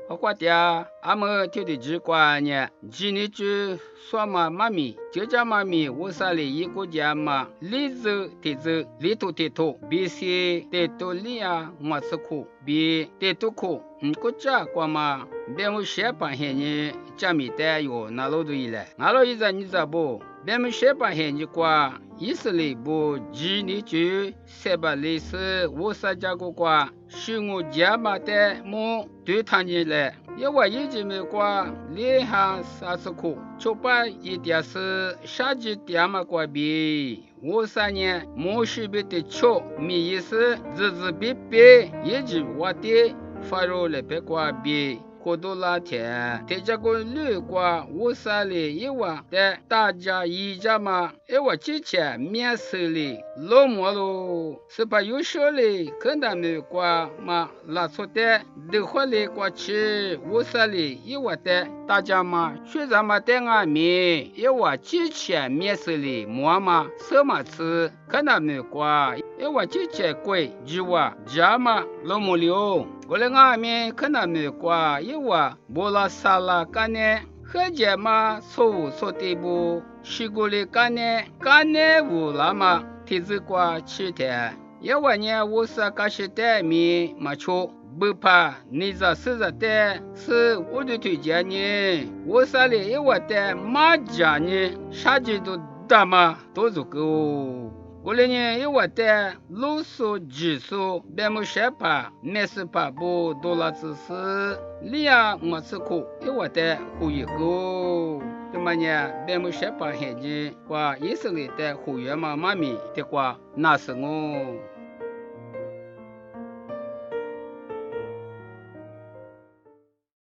或者俺们听的直观呢，今年就说嘛妈咪，就叫妈咪，我啥里一个家嘛，里走地走，里头地头，别些地头里啊，我吃苦，别地头苦，国家光嘛，别么些半些呢，家米带哟，那老多一来，那老一在你咋不？别么些半些呢瓜，以色列不今年就300历史，我啥家个瓜。是我家嘛的么对他呢来，因为已经没过连下30苦，就把一点是下季点嘛过比，我3年没事别的巧，没意思，日日别别，一直我的发肉来别过比。过多那天，在这个旅馆，我3里一晚的大家一家嘛，我之前面试里老么喽，是把有效的跟他们过嘛拉出的，都回来过去，我3里一晚的大家嘛，学生嘛在外面，我之前面试里么嘛什么吃，跟他们过，我之前贵，就我家嘛老么了。我来外面看他们过，我不拉萨拉干呢，喝酒嘛错错的不，去过来干呢无拉嘛，提子过7天，我呢我是干些的面嘛错。不怕你这是的，是我的推荐呢。我3里我的马家呢，啥子都大嘛都足够。过来呢，我的路数技术，别么些怕，没事怕不多了知识，你呀没吃苦，我的胡一个。那么呢，别么些怕现金，话以色列的会员嘛妈咪的话，那是我。